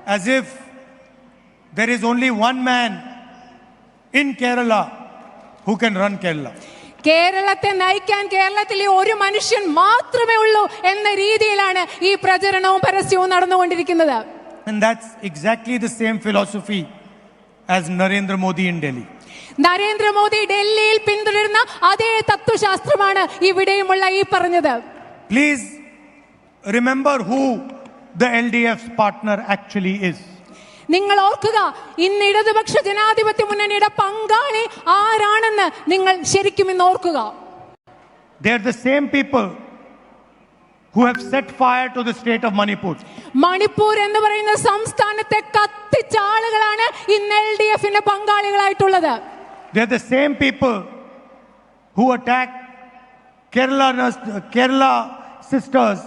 As if there is only one man in Kerala who can run Kerala. കേരളത്തെ നയിക്കാൻ കേരളത്തിലെ ഒരു മനുഷ്യൻ മാത്രമേ ഉള്ളൂ എന്ന രീതിയിലാണ് ഈ പ്രചരണവും പരസ്യവും നടന്നുകൊണ്ടിരിക്കുന്നത്. And that's exactly the same philosophy as Narendra Modi in Delhi. Narendra Modi ഡൽഹിയിൽ പിന്തുടരുന്ന അതേ തത്വശാസ്ത്രമാണ് ഇവിടെയുമുള്ള ഈ പറഞ്ഞത്. Please remember who the LDF's partner actually is. നിങ്ങൾ ഓർക്കുക, ഇന്ന് ഇടതുപക്ഷ ജനാധിപത്യ മുന്നണിയുടെ പങ്കാളി ആരാണെന്ന് നിങ്ങൾ ശരിക്കും ഇന്ന് ഓർക്കുക. They are the same people who have set fire to the state of Manipur. Manipur എന്ന് പറയുന്ന സംസ്ഥാനത്തെ കത്തിച്ച ആളുകളാണ് ഇന്ന് LDFന്റെ പങ്കാളികളായിട്ടുള്ളത്. They are the same people who attacked Kerala sisters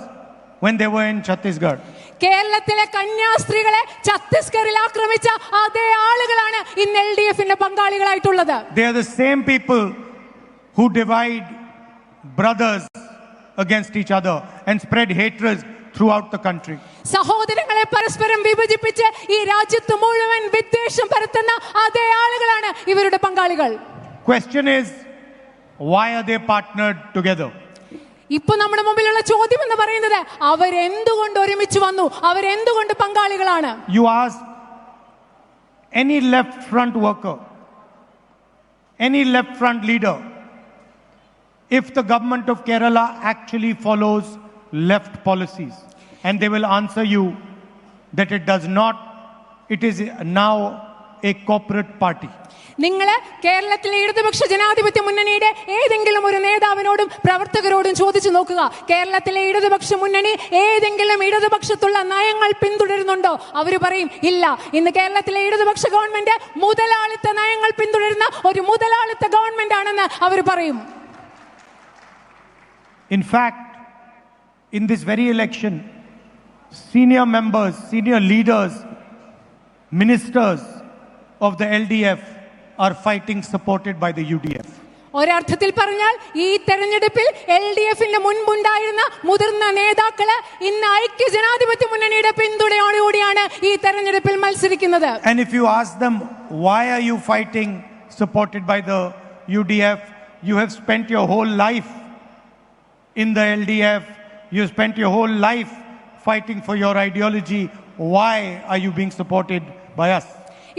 when they were in Chhattisgarh. കേരളത്തിലെ കന്യാസ്ത്രീകളെ ഛത്തീസ്ഗഡിൽ ആക്രമിച്ച അതേ ആളുകളാണ് ഇന്ന് LDFന്റെ പങ്കാളികളായിട്ടുള്ളത്. They are the same people who divide brothers against each other and spread hatred throughout the country. സഹോദരങ്ങളെ പരസ്പരം വിഭജിപ്പിച്ച് ഈ രാജ്യത്ത് മുഴുവൻ വിദ്വേഷം പരത്തുന്ന അതേ ആളുകളാണ് ഇവരുടെ പങ്കാളികൾ. Question is, why are they partnered together? ഇപ്പൊ നമ്മുടെ മുമ്പിലുള്ള ചോദ്യം എന്ന് പറയുന്നത് അവരെന്തുകൊണ്ട് ഒരുമിച്ച് വന്നു, അവരെന്തുകൊണ്ട് പങ്കാളികളാണ്? You ask any left front worker, any left front leader, if the government of Kerala actually follows left policies, and they will answer you that it does not. It is now a corporate party. നിങ്ങൾ കേരളത്തിലെ ഇടതുപക്ഷ ജനാധിപത്യ മുന്നണിയുടെ ഏതെങ്കിലും ഒരു നേതാവിനോടും പ്രവർത്തകരോടും ചോദിച്ചു നോക്കുക, കേരളത്തിലെ ഇടതുപക്ഷ മുന്നണി ഏതെങ്കിലും ഇടതുപക്ഷത്തുള്ള നയങ്ങൾ പിന്തുടരുന്നുണ്ടോ? അവർ പറയും ഇല്ല. ഇന്ന് കേരളത്തിലെ ഇടതുപക്ഷ ഗവൺമെന്റ് മുതലാളിത്ത നയങ്ങൾ പിന്തുടരുന്ന ഒരു മുതലാളിത്ത ഗവൺമെന്റ് ആണെന്ന് അവർ പറയും. In fact, in this very election, senior members, senior leaders, ministers of the LDF are fighting supported by the UDF. ഒരർത്ഥത്തിൽ പറഞ്ഞാൽ ഈ തെരഞ്ഞെടുപ്പിൽ LDFന്റെ മുൻപുണ്ടായിരുന്ന മുതിർന്ന നേതാക്കള് ഇന്ന് ഐക്യ ജനാധിപത്യ മുന്നണിയുടെ പിന്തുണയോടുകൂടിയാണ് ഈ തെരഞ്ഞെടുപ്പിൽ മത്സരിക്കുന്നത്. And if you ask them, why are you fighting supported by the UDF? You have spent your whole life in the LDF. You spent your whole life fighting for your ideology. Why are you being supported by us?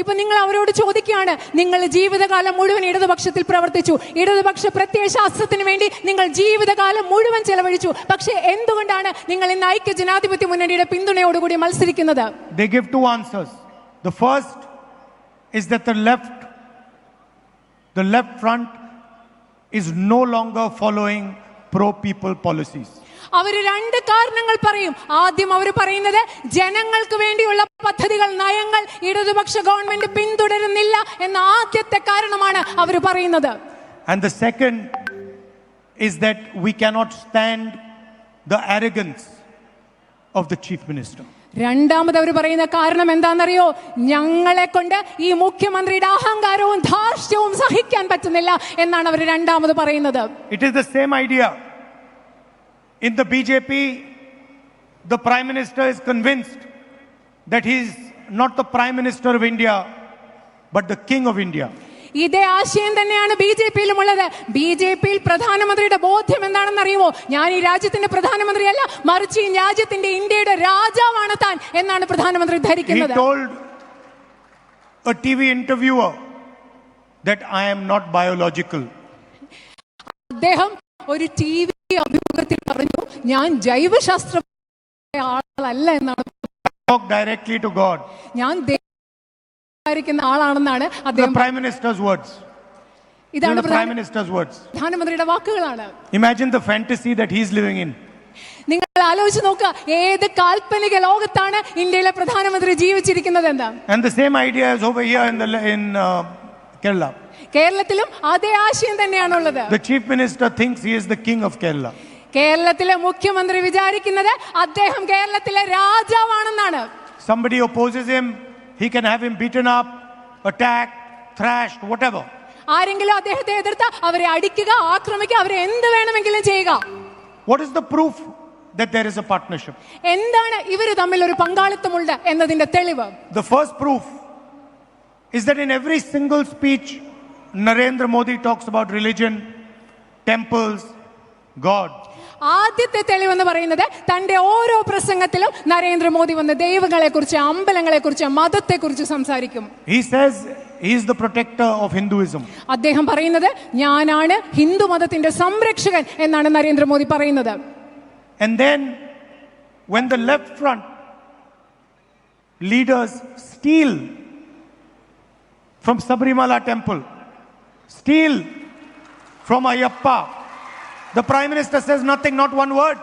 ഇപ്പൊ നിങ്ങൾ അവരോട് ചോദിക്കുകയാണ്, നിങ്ങൾ ജീവിതകാലം മുഴുവൻ ഇടതുപക്ഷത്തിൽ പ്രവർത്തിച്ചു, ഇടതുപക്ഷ പ്രത്യയശാസ്ത്രത്തിന് വേണ്ടി നിങ്ങൾ ജീവിതകാലം മുഴുവൻ ചെലവഴിച്ചു, പക്ഷേ എന്തുകൊണ്ടാണ് നിങ്ങൾ ഇന്ന് ഐക്യ ജനാധിപത്യ മുന്നണിയുടെ പിന്തുണയോടുകൂടി മത്സരിക്കുന്നത്? They give two answers. The first is that the left front is no longer following pro-people policies. അവർ രണ്ട് കാരണങ്ങൾ പറയും. ആദ്യം അവർ പറയുന്നത് ജനങ്ങൾക്ക് വേണ്ടിയുള്ള പദ്ധതികൾ, നയങ്ങൾ ഇടതുപക്ഷ ഗവൺമെന്റ് പിന്തുടരുന്നില്ല എന്ന ആദ്യത്തെ കാരണമാണ് അവർ പറയുന്നത്. And the second is that we cannot stand the arrogance of the chief minister. രണ്ടാമത് അവർ പറയുന്ന കാരണം എന്താണെന്നറിയോ? ഞങ്ങളെ കൊണ്ട് ഈ മുഖ്യമന്ത്രിയുടെ അഹങ്കാരവും ധാർഷ്ട്യവും സഹിക്കാൻ പറ്റുന്നില്ല എന്നാണ് അവർ രണ്ടാമത് പറയുന്നത്. It is the same idea. In the BJP, the Prime Minister is convinced that he is not the Prime Minister of India, but the King of India. ഇതേ ആശയം തന്നെയാണ് BJPയിലും ഉള്ളത്. BJPയിൽ പ്രധാനമന്ത്രിയുടെ ബോധ്യം എന്താണെന്ന് അറിയുമോ? ഞാൻ ഈ രാജ്യത്തിന്റെ പ്രധാനമന്ത്രിയല്ല, മറിച്ച് ഈ രാജ്യത്തിന്റെ ഇന്ത്യയുടെ രാജാവാണ് താൻ എന്നാണ് പ്രധാനമന്ത്രി ധരിക്കുന്നത്. He told a TV interviewer that I am not biological. അദ്ദേഹം ഒരു TV അഭിമുഖത്തിൽ പറഞ്ഞു, ഞാൻ ജൈവശാസ്ത്ര ആളല്ല എന്നാണ്. Talk directly to God. ഞാൻ ആളാണെന്നാണ് അദ്ദേഹം. The Prime Minister's words. ഇതാണ് Prime Minister's words. പ്രധാനമന്ത്രിയുടെ വാക്കുകളാണ്. Imagine the fantasy that he is living in. നിങ്ങൾ ആലോചിച്ച് നോക്കുക, ഏത് കാൽപ്പനിക ലോകത്താണ് ഇന്ത്യയിലെ പ്രധാനമന്ത്രി ജീവിച്ചിരിക്കുന്നത് എന്ന്. And the same idea is over here in Kerala. കേരളത്തിലും അതേ ആശയം തന്നെയാണുള്ളത്. The chief minister thinks he is the king of Kerala. കേരളത്തിലെ മുഖ്യമന്ത്രി വിചാരിക്കുന്നത് അദ്ദേഹം കേരളത്തിലെ രാജാവാണെന്നാണ്. Somebody opposes him, he can have him beaten up, attacked, thrashed, whatever. ആരെങ്കിലും അദ്ദേഹത്തെ എതിർത്ത അവരെ അടിക്കുക, ആക്രമിക്കുക, അവരെ എന്ത് വേണമെങ്കിലും ചെയ്യുക. What is the proof that there is a partnership. എന്താണ് ഇവർ തമ്മിൽ ഒരു പങ്കാളിത്തമുണ്ട് എന്നതിന്റെ തെളിവ്? The first proof is that in every single speech, Narendra Modi talks about religion, temples, God. ആദ്യത്തെ തെളിവെന്ന് പറയുന്നത് തന്റെ ഓരോ പ്രസംഗത്തിലും നരേന്ദ്രമോദി വന്ന് ദൈവങ്ങളെ കുറിച്ച്, അമ്പലങ്ങളെ കുറിച്ച്, മതത്തെ കുറിച്ച് സംസാരിക്കും. He says he is the protector of Hinduism. അദ്ദേഹം പറയുന്നത് ഞാനാണ് ഹിന്ദു മതത്തിന്റെ സംരക്ഷകൻ എന്നാണ് നരേന്ദ്രമോദി പറയുന്നത്. And then when the left front leaders steal from Sabrimala temple, steal from Ayyappa, the Prime Minister says nothing, not one word.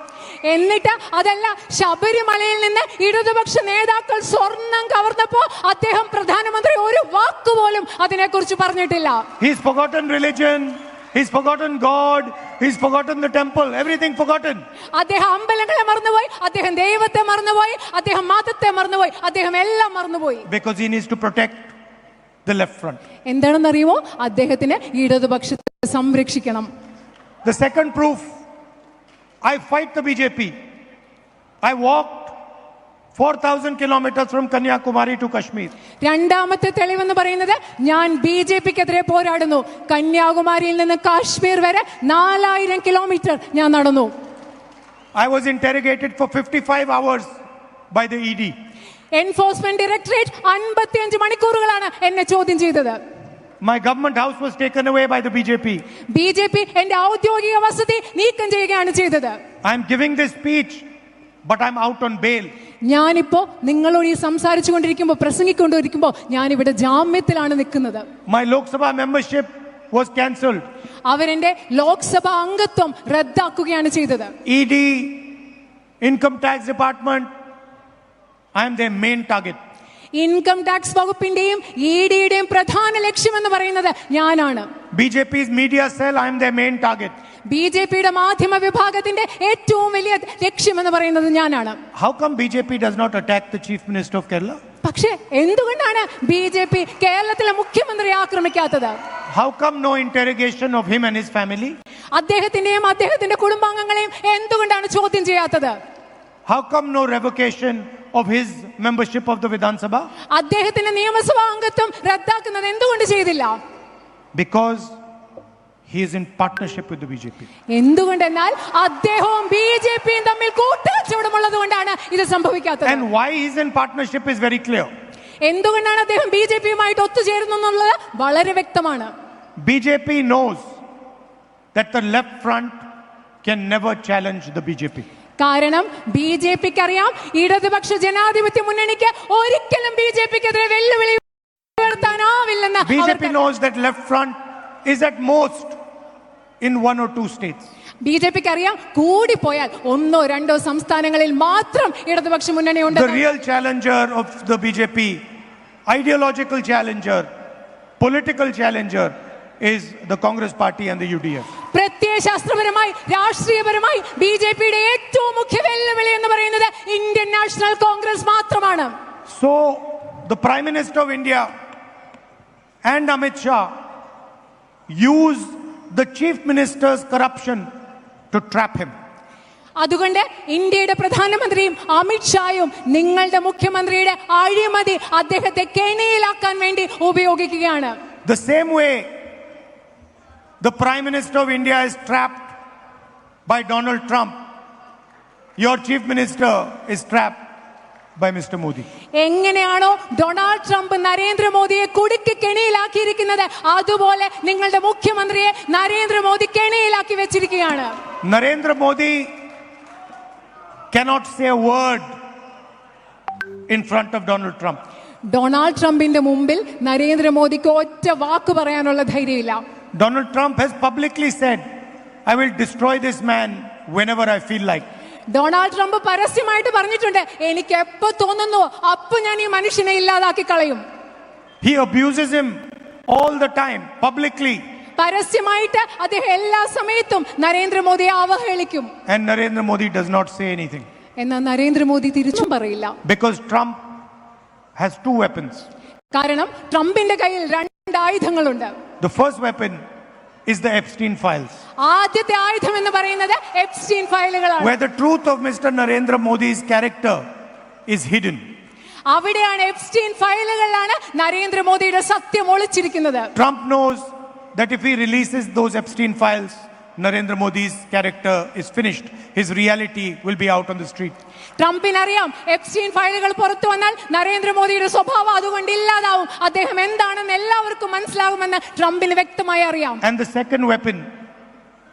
എന്നിട്ട് അതല്ല, ശബരിമലയിൽ നിന്ന് ഇടതുപക്ഷ നേതാക്കൾ സ്വർണം കവർന്നപ്പോ അദ്ദേഹം പ്രധാനമന്ത്രി ഒരു വാക്കുപോലും അതിനെക്കുറിച്ച് പറഞ്ഞിട്ടില്ല. He's forgotten religion, he's forgotten God, he's forgotten the temple, everything forgotten. അദ്ദേഹം അമ്പലങ്ങളെ മറന്നുപോയി, അദ്ദേഹം ദൈവത്തെ മറന്നുപോയി, അദ്ദേഹം മതത്തെ മറന്നുപോയി, അദ്ദേഹം എല്ലാം മറന്നുപോയി. Because he needs to protect the left front. എന്താണെന്നറിയുമോ? അദ്ദേഹത്തിന് ഇടതുപക്ഷത്തെ സംരക്ഷിക്കണം. The second proof, I fight the BJP. I walked 4,000 kilometers from Kanyakumari to Kashmir. രണ്ടാമത്തെ തെളിവെന്ന് പറയുന്നത് ഞാൻ ബിജെപിക്കെതിരെ പോരാടുന്നു. കന്യാകുമാരിയിൽ നിന്ന് കാശ്മീർ വരെ 4000 കിലോമീറ്റർ ഞാൻ നടന്നു. I was interrogated for 55 hours by the ED. Enforcement directorate 55 മണിക്കൂറുകളാണ് എന്നെ ചോദ്യം ചെയ്തത്. My government house was taken away by the BJP. BJP എന്റെ ഔദ്യോഗിക വസതി നീക്കം ചെയ്യുകയാണ് ചെയ്തത്. I am giving this speech, but I'm out on bail. ഞാനിപ്പോ നിങ്ങളോട് ഈ സംസാരിച്ചുകൊണ്ടിരിക്കുമ്പോൾ, പ്രസംഗിക്കൊണ്ടിരിക്കുമ്പോൾ ഞാൻ ഇവിടെ ജാമ്യത്തിലാണ് നിൽക്കുന്നത്. My Lok Sabha membership was cancelled. അവരെന്റെ ലോക്സഭാ അംഗത്വം റദ്ദാക്കുകയാണ് ചെയ്തത്. ED, Income Tax Department, I am their main target. Income tax വകുപ്പിന്റെയും ഇഡിയുടെയും പ്രധാന ലക്ഷ്യം എന്ന് പറയുന്നത് ഞാനാണ്. BJP's media cell, I am their main target. ബിജെപിയുടെ മാധ്യമ വിഭാഗത്തിന്റെ ഏറ്റവും വലിയ ലക്ഷ്യം എന്ന് പറയുന്നത് ഞാനാണ്. How come BJP does not attack the Chief Minister of Kerala? പക്ഷേ എന്തുകൊണ്ടാണ് ബിജെപി കേരളത്തിലെ മുഖ്യമന്ത്രിയെ ആക്രമിക്കാത്തത്? How come no interrogation of him and his family? അദ്ദേഹത്തിന്റെയും അദ്ദേഹത്തിന്റെ കുടുംബാംഗങ്ങളെയും എന്തുകൊണ്ടാണ് ചോദ്യം ചെയ്യാത്തത്? How come no revocation of his membership of the Vidhan Sabha? അദ്ദേഹത്തിന്റെ നിയമസഭാ അംഗത്വം റദ്ദാക്കുന്നത് എന്തുകൊണ്ട് ചെയ്തില്ല? Because he is in partnership with the BJP. എന്തുകൊണ്ടെന്നാൽ അദ്ദേഹവും ബിജെപിയും തമ്മിൽ കൂട്ടുകച്ചവടമുള്ളത് കൊണ്ടാണ് ഇത് സംഭവിക്കാത്തത്. And why he is in partnership is very clear. എന്തുകൊണ്ടാണ് അദ്ദേഹം ബിജെപിയുമായിട്ട് ഒത്തുചേരുന്നു എന്നുള്ളത് വളരെ വ്യക്തമാണ്. BJP knows that the left front can never challenge the BJP. കാരണം ബിജെപിക്ക് അറിയാം, ഇടതുപക്ഷ ജനാധിപത്യ മുന്നണിക്ക് ഒരിക്കലും ബിജെപിക്കെതിരെ വെല്ലുവിളി ഉയർത്താനാവില്ലെന്ന്. BJP knows that left front is at most in 1 or 2 states. ബിജെപിക്ക് അറിയാം, കൂടിപ്പോയാൽ 1 or 2 സംസ്ഥാനങ്ങളിൽ മാത്രം ഇടതുപക്ഷ മുന്നണി ഉണ്ട്. The real challenger of the BJP, ideological challenger, political challenger is the Congress party and the UDF. പ്രത്യയശാസ്ത്രപരമായി, രാഷ്ട്രീയപരമായി ബിജെപിയുടെ ഏറ്റവും മുഖ്യ വെല്ലുവിളി എന്ന് പറയുന്നത് ഇന്ത്യൻ നാഷണൽ കോൺഗ്രസ് മാത്രമാണ്. So the Prime Minister of India and Amit Shah use the Chief Minister's corruption to trap him. അതുകൊണ്ട് ഇന്ത്യയുടെ പ്രധാനമന്ത്രിയും അമിത്ഷായും നിങ്ങളുടെ മുഖ്യമന്ത്രിയുടെ അഴിമതി അദ്ദേഹത്തെ കെണിയിലാക്കാൻ വേണ്ടി ഉപയോഗിക്കുകയാണ്. The same way the Prime Minister of India is trapped by Donald Trump, your Chief Minister is trapped by Mr. Modi. എങ്ങനെയാണോ ഡൊണാൾഡ് ട്രംപ് നരേന്ദ്രമോദിയെ കുടുക്കി കെണിയിലാക്കിയിരിക്കുന്നത്, അതുപോലെ നിങ്ങളുടെ മുഖ്യമന്ത്രിയെ നരേന്ദ്രമോദി കെണിയിലാക്കി വെച്ചിരിക്കുകയാണ്. Narendra Modi cannot say a word in front of Donald Trump. Donald ട്രംപിന്റെ മുമ്പിൽ നരേന്ദ്രമോദിക്ക് ഒറ്റ വാക്ക് പറയാനുള്ള ധൈര്യമില്ല. Donald Trump has publicly said, I will destroy this man whenever I feel like. Donald Trump പരസ്യമായിട്ട് പറഞ്ഞിട്ടുണ്ട്, എനിക്ക് എപ്പോ തോന്നുന്നു അപ്പൊ ഞാൻ ഈ മനുഷ്യനെ ഇല്ലാതാക്കി കളയും. He abuses him all the time, publicly. പരസ്യമായിട്ട് അദ്ദേഹം എല്ലാ സമയത്തും നരേന്ദ്രമോദിയെ അവഹേളിക്കും. And Narendra Modi does not say anything. എന്നാൽ നരേന്ദ്രമോദി തിരിച്ചും പറയില്ല. Because Trump has 2 weapons. കാരണം ട്രംപിന്റെ കയ്യിൽ 2 ആയുധങ്ങളുണ്ട്. The first weapon is the Epstein files, ആദ്യത്തെ ആയുധം എന്ന് പറയുന്നത് Epstein ഫയലുകളാണ്. where the truth of Mr. Narendra Modi's character is hidden. അവിടെയാണ് എപ്സ്റ്റീൻ ഫയലുകളിലാണ് നരേന്ദ്രമോദിയുടെ സത്യം ഒളിച്ചിരിക്കുന്നത്. Trump knows that if he releases those Epstein files, Narendra Modi's character is finished. His reality will be out on the street. ട്രംപിനറിയാം Epstein ഫയലുകൾ പുറത്തു വന്നാൽ നരേന്ദ്രമോദിയുടെ സ്വഭാവം അതുകൊണ്ട് ഇല്ലാതാവും. അദ്ദേഹം എന്താണെന്ന് എല്ലാവർക്കും മനസ്സിലാകുമെന്ന് ട്രംപിന് വ്യക്തമായി അറിയാം. And the second weapon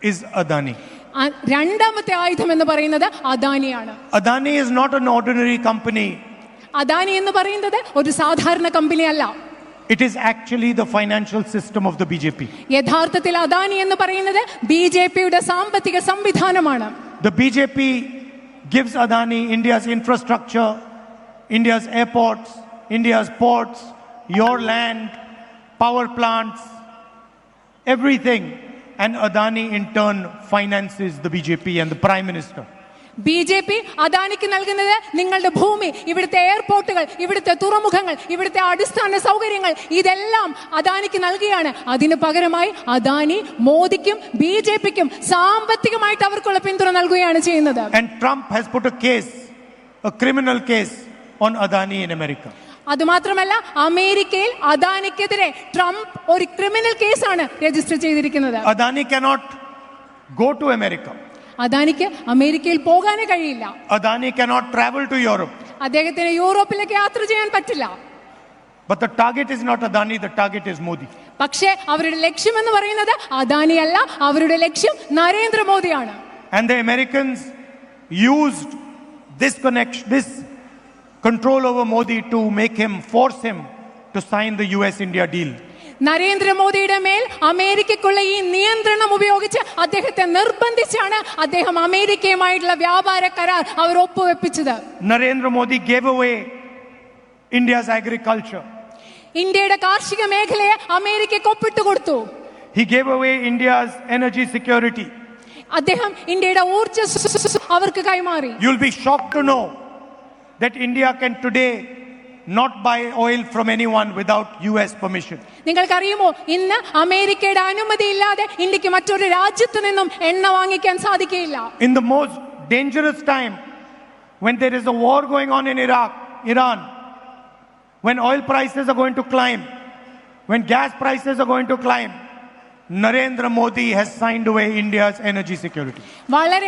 is Adani. രണ്ടാമത്തെ ആയുധം എന്ന് പറയുന്നത് അദാനിയാണ്. Adani is not an ordinary company. Adani എന്ന് പറയുന്നത് ഒരു സാധാരണ കമ്പനിയല്ല. It is actually the financial system of the BJP. യഥാർത്ഥത്തിൽ അദാനി എന്ന് പറയുന്നത് ബിജെപിയുടെ സാമ്പത്തിക സംവിധാനമാണ്. The BJP gives Adani India's infrastructure, India's airports, India's ports, your land, power plants, everything. And Adani in turn finances the BJP and the Prime Minister. BJP അദാനിക്ക് നൽകുന്നത് നിങ്ങളുടെ ഭൂമി, ഇവിടുത്തെ എയർപോർട്ടുകൾ, ഇവിടുത്തെ തുറമുഖങ്ങൾ, ഇവിടുത്തെ അടിസ്ഥാന സൗകര്യങ്ങൾ ഇതെല്ലാം അദാനിക്ക് നൽകുകയാണ്. അതിന് പകരമായി അദാനി മോദിക്കും ബിജെപിക്കും സാമ്പത്തികമായിട്ട് അവർക്കുള്ള പിന്തുണ നൽകുകയാണ് ചെയ്യുന്നത്. And Trump has put a case, a criminal case on Adani in America. അതുമാത്രമല്ല അമേരിക്കയിൽ അദാനിക്കെതിരെ ട്രംപ് ഒരു ക്രിമിനൽ കേസാണ് രജിസ്റ്റർ ചെയ്തിരിക്കുന്നത്. Adani cannot go to America. അദാനിക്ക് അമേരിക്കയിൽ പോകാനേ കഴിയില്ല. Adani cannot travel to Europe. അദ്ദേഹത്തിന് യൂറോപ്പിലേക്ക് യാത്ര ചെയ്യാൻ പറ്റില്ല. But the target is not Adani, the target is Modi. പക്ഷേ അവരുടെ ലക്ഷ്യം എന്ന് പറയുന്നത് അദാനിയല്ല, അവരുടെ ലക്ഷ്യം നരേന്ദ്രമോദിയാണ്. And the Americans used this connection, this control over Modi to make him, force him to sign the US-India deal. നരേന്ദ്രമോദിയുടെ മേൽ അമേരിക്കയ്ക്കുള്ള ഈ നിയന്ത്രണം ഉപയോഗിച്ച് അദ്ദേഹത്തെ നിർബന്ധിച്ചാണ് അദ്ദേഹം അമേരിക്കയുമായിട്ടുള്ള വ്യാപാര കരാർ അവർ ഒപ്പുവെപ്പിച്ചത്. Narendra Modi gave away India's agriculture. ഇന്ത്യയുടെ കാർഷിക മേഖലയെ അമേരിക്കയ്ക്ക് ഒപ്പിട്ട് കൊടുത്തു. He gave away India's energy security. അദ്ദേഹം ഇന്ത്യയുടെ ഊർജ്ജ അവർക്ക് കൈമാറി. You'll be shocked to know that India can today not buy oil from anyone without US permission. നിങ്ങൾക്കറിയുമോ, ഇന്ന് അമേരിക്കയുടെ അനുമതി ഇല്ലാതെ ഇന്ത്യക്ക് മറ്റൊരു രാജ്യത്ത് നിന്നും എണ്ണ വാങ്ങിക്കാൻ സാധിക്കില്ല. In the most dangerous time, when there is a war going on in Iran, when oil prices are going to climb, when gas prices are going to climb, Narendra Modi has signed away India's energy security. വളരെ